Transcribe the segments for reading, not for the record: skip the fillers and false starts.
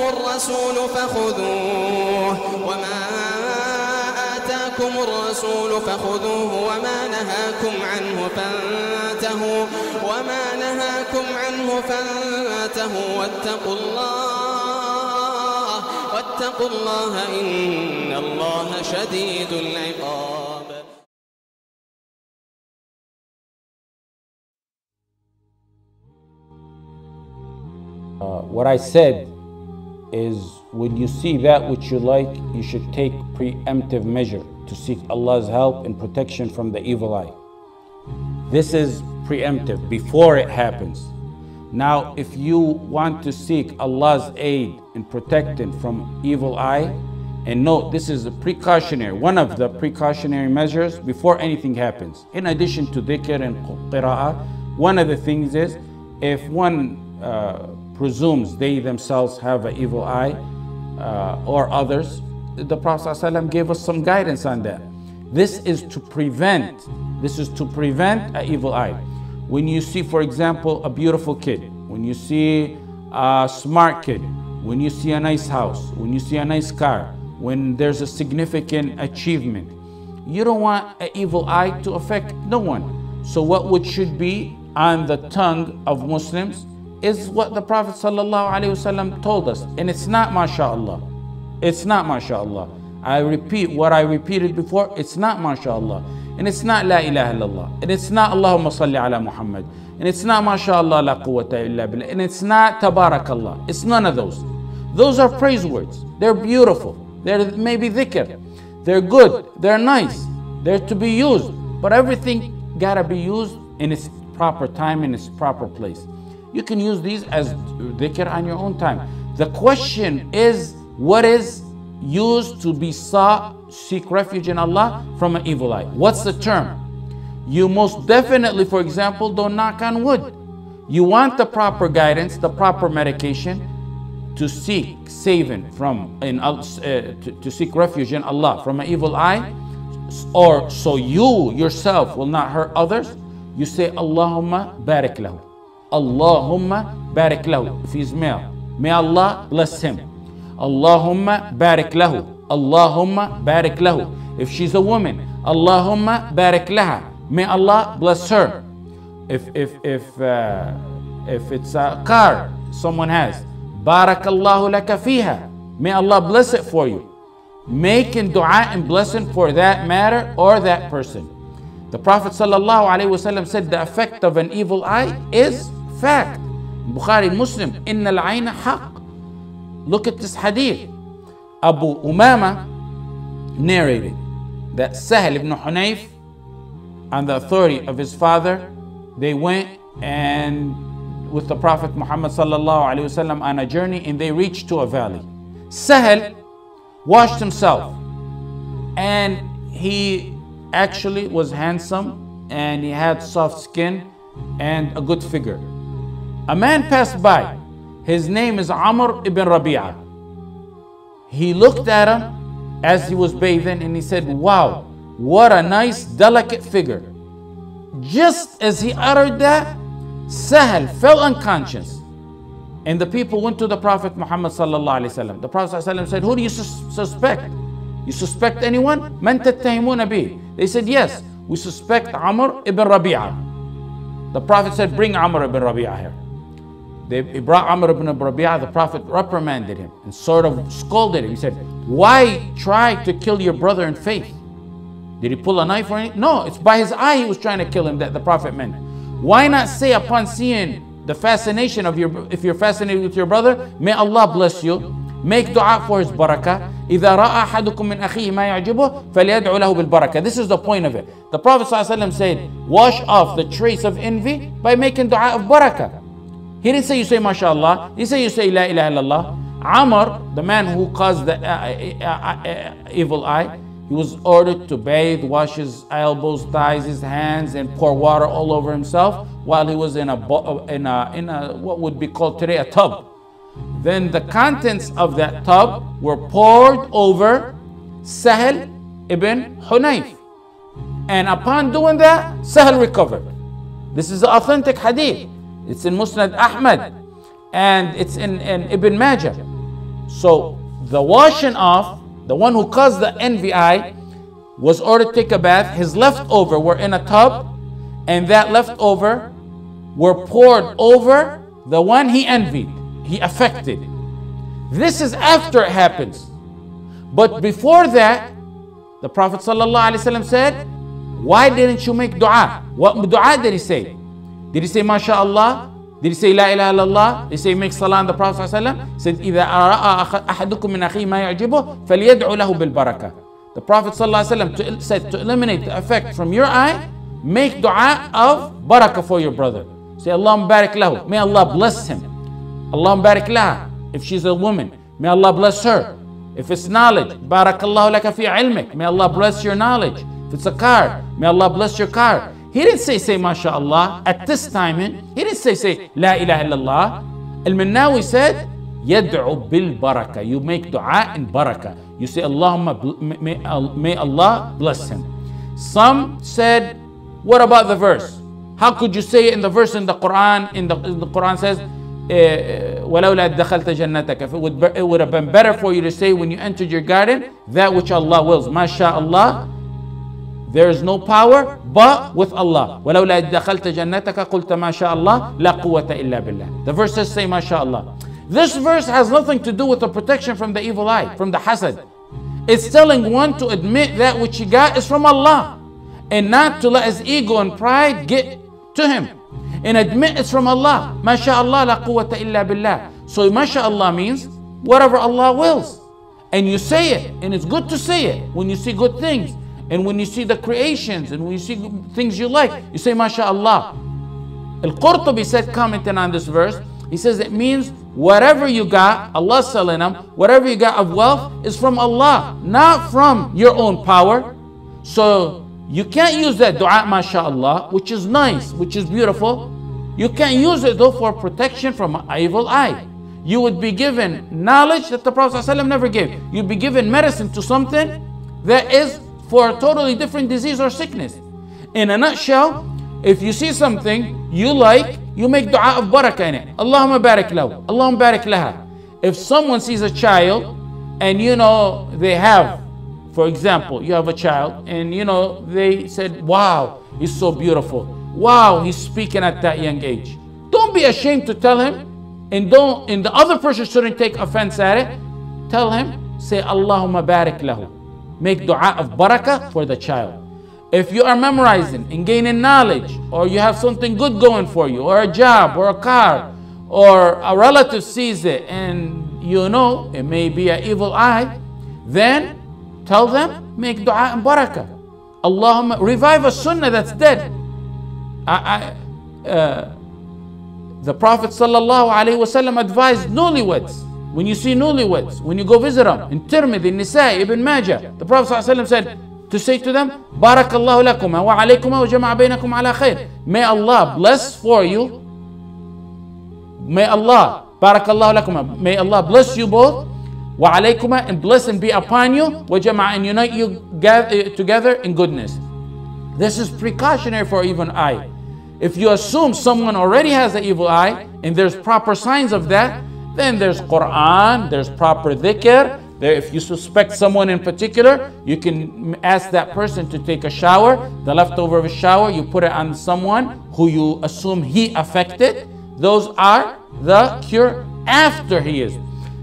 الرسول فخذوه وما نهاكم عنه فانتهوا واتقوا الله إن الله شديد العقاب. What I said is, when you see that which you like, you should take preemptive measure to seek Allah's help and protection from the evil eye. This is preemptive, before it happens. Now, if you want to seek Allah's aid and protection from evil eye, and note, this is a precautionary, one of the precautionary measures before anything happens. In addition to dhikr and qira'ah, one of the things is, if one presumes they themselves have an evil eye, or others, the Prophet ﷺ gave us some guidance on that. This is to prevent an evil eye. When you see, for example, a beautiful kid, when you see a smart kid, when you see a nice house, when you see a nice car, when there's a significant achievement, you don't want an evil eye to affect no one. So what should be on the tongue of Muslims is what the Prophet ﷺ told us. And it's not MashaAllah. It's not MashaAllah. I repeat what I repeated before. It's not MashaAllah. And it's not La ilaha illallah. And it's not Allahumma salli ala Muhammad. And it's not MashaAllah la quwwata illa billah. And it's not Tabarakallah. It's none of those. Those are praise words. They're beautiful. They're maybe dhikr. They're good. They're nice. They're to be used. But everything gotta be used in its proper time, in its proper place. You can use these as dhikr on your own time. The question is, what is used to be seek refuge in Allah from an evil eye? What's the term? You most definitely, for example, don't knock on wood. You want the proper guidance, the proper medication to seek saving from, to seek refuge in Allah from an evil eye, or so you yourself will not hurt others. You say, Allahumma barik lahu. Allahumma barik lahu. If he's male, may Allah bless him. Allahumma barik lahu. Allahumma barik lahu. If she's a woman, Allahumma barik laha. May Allah bless her. If it's a car someone has, barakallahu laka fiha. May Allah bless it for you. Making dua and blessing for that matter or that person. The Prophet ﷺ said the effect of an evil eye is fact. Bukhari, Muslim, inna al-ayna haqq. Look at this hadith. Abu Umama narrated that Sahel ibn Hunayf, on the authority of his father, they went and with the Prophet Muhammad ﷺ on a journey, and they reached to a valley. Sahel washed himself, and he actually was handsome, and he had soft skin and a good figure. A man passed by. His name is Amr ibn Rabi'ah. He looked at him as he was bathing, and he said, wow, what a nice delicate figure. Just as he uttered that, Sahel fell unconscious, and the people went to the Prophet Muhammad ﷺ. The Prophet ﷺ said, who do you suspect? You suspect anyone? Man tattahimuna bih. They said, yes, we suspect Amr ibn Rabi'ah. The Prophet said, bring Amr ibn Rabi'ah here. They brought Amr ibn Rabi'ah. The Prophet reprimanded him and sort of scolded him. He said, why try to kill your brother in faith? Did he pull a knife or anything? No, it's by his eye he was trying to kill him that the Prophet meant. Why not say, upon seeing the fascination of if you're fascinated with your brother, may Allah bless you. Make dua for his barakah. إِذَا رَأَى أَحَدُكُم مِّنْ أَخِيهِ مَا يَعْجِبُهُ فَلْيَدْعُ لَهُ بِالْبَرَكَةِ. This is the point of it. The Prophet ﷺ said, wash off the trace of envy by making dua of barakah. He didn't say you say MashaAllah. He said you say La ilaha illallah. Amr, the man who caused the evil eye, he was ordered to bathe, wash his elbows, thighs, his hands, and pour water all over himself while he was in a what would be called today a tub. Then the contents of that tub were poured over Sahel ibn Hunayf. And upon doing that, Sahel recovered. This is the authentic hadith. It's in Musnad Ahmad, and it's in Ibn Majah. So the washing off, the one who caused the envy eye, was ordered to take a bath. His leftover were in a tub, and that leftover were poured over the one he envied, he affected. This is after it happens. But before that, the Prophet ﷺ said, why didn't you make dua? What dua did he say? Did he say MashaAllah? Did he say La ilaha illallah? Did he say make salah on the Prophet ﷺ? Said, إِذَا أَرَأَ أَحَدُكُم مِّنْ أَخِيهِ مَا يَعْجِبُهُ فَلْيَدْعُ لَهُ بِالْبَرَكَةِ. The Prophet ﷺ said to eliminate the effect from your eye, make dua of barakah for your brother. Say Allahumma barik lahu. May Allah bless him. Allahumma barik laha. If she's a woman, may Allah bless her. If it's knowledge, barakallahu laka fi ilmik. May Allah bless your knowledge. If it's a car, may Allah bless your car. He didn't say MashaAllah at this time. He didn't say La ilaha illallah. Al-Minnawi said, yad'u bil barakah. You make dua in barakah. You say Allahumma, may Allah bless him. Some said, what about the verse? How could you say it in the verse in the Quran? In the Quran says, وَلَوْلَا دَخَلْتَ جَنَّتَكَ. It would have been better for you to say when you entered your garden, that which Allah wills. MashaAllah, there is no power but with Allah. وَلَوْلَا دَخَلْتَ جَنَّتَكَ قُلْتَ مَاشَاءَ اللَّهِ لَا قُوَّةَ إِلَّا بِاللَّهِ. The verse says, say MashaAllah. This verse has nothing to do with the protection from the evil eye, from the hasad. It's telling one to admit that which he got is from Allah, and not to let his ego and pride get to him, and admit it's from Allah. MashaAllah la quwwata illa billah. So MashaAllah means whatever Allah wills, and you say it, and it's good to say it when you see good things, and when you see the creations, and when you see things you like, you say MashaAllah. Al-Qurtubi said, commenting on this verse, he says it means whatever you got, Allah's telling them, whatever you got of wealth is from Allah, not from your own power. So you can't use that dua, MashaAllah, which is nice, which is beautiful. You can't use it though for protection from an evil eye. You would be given knowledge that the Prophet ﷺ never gave. You'd be given medicine to something that is for a totally different disease or sickness. In a nutshell, if you see something you like, you make dua of barakah in it. Allahumma barik lahu, Allahumma barik laha. If someone sees a child and you know they have, for example, you have a child and you know they said, wow, he's so beautiful. Wow, he's speaking at that young age. Don't be ashamed to tell him, and the other person shouldn't take offense at it. Tell him, say Allahumma barik lahu. Make dua of barakah for the child. If you are memorizing and gaining knowledge, or you have something good going for you, or a job, or a car, or a relative sees it and you know it may be an evil eye, then tell them, make dua and barakah. Allahumma, revive a sunnah that's dead. The Prophet ﷺ advised newlyweds. When you see newlyweds, when you go visit them, in Tirmidhi, Nisa'i, Ibn Majah, the Prophet ﷺ said to say to them, Barakallahu lakuma wa alaykuma wa jama'a baynakum ala khair. May Allah bless for you. May Allah, Barakallahu lakuma, may Allah bless you both. Wa alaykuma, and bless and be upon you. Wa jama'a, and unite you together in goodness. This is precautionary for evil eye. If you assume someone already has an evil eye, and there's proper signs of that, then there's Quran, there's proper dhikr. If you suspect someone in particular, you can ask that person to take a shower. The leftover of a shower, you put it on someone who you assume he affected. Those are the cure after he is.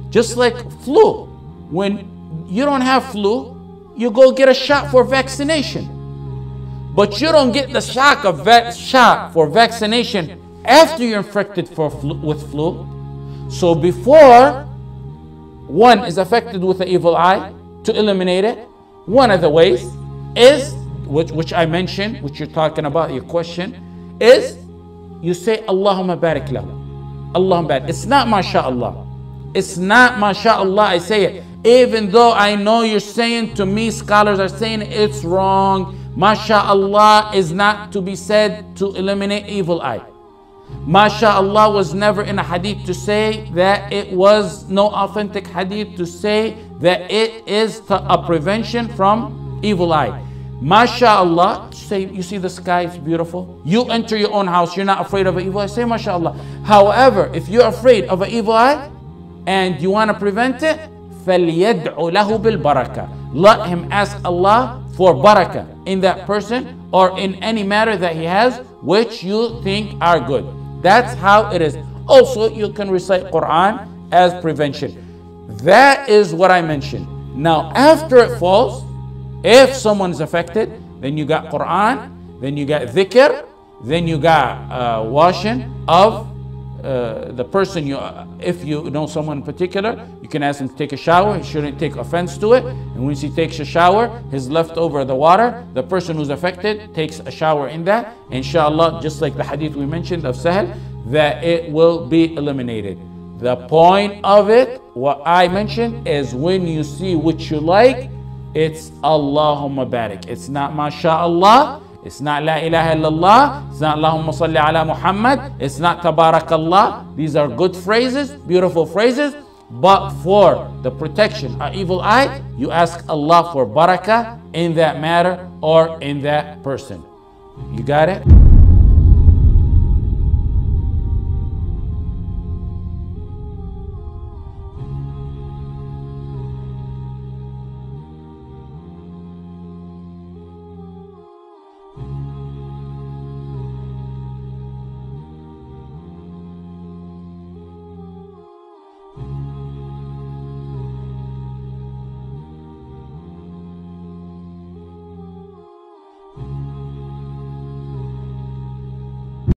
Just like flu. When you don't have flu, you go get a shot for vaccination. But you don't get the shot for vaccination after you're infected with flu. So before one is affected with the evil eye, to eliminate it, one of the ways is, which I mentioned, which you're talking about, your question, is you say Allahumma barik lahu. Allahumma barik. It's not MashaAllah. It's not MashaAllah, I say it. Even though I know you're saying to me, scholars are saying it's wrong. MashaAllah is not to be said to eliminate evil eye. MashaAllah was never in a hadith to say that it was, no authentic hadith to say that it is a prevention from evil eye. MashaAllah, say, you see the sky is beautiful. You enter your own house, you're not afraid of an evil eye, say MashaAllah. However, if you're afraid of an evil eye, and you want to prevent it, فَلْيَدْعُ لَهُ بِالْبَرَكَةِ. Let him ask Allah for barakah in that person or in any matter that he has which you think are good. That's how it is. Also, you can recite Quran as prevention. That is what I mentioned. Now, after it falls, if someone is affected, then you got Quran, then you got dhikr, then you got washing of the person. If you know someone in particular, you can ask him to take a shower. He shouldn't take offense to it. And once he takes a shower, his leftover the water, the person who's affected takes a shower in that. Inshallah, just like the hadith we mentioned of Sahel, that it will be eliminated. The point of it, what I mentioned, is when you see what you like, it's Allahumma barik. It's not Masha Allah. It's not La ilaha illallah. It's not Allahumma salli ala Muhammad. It's not Tabarakallah. These are good phrases, beautiful phrases. But for the protection of evil eye, you ask Allah for barakah in that matter or in that person. You got it?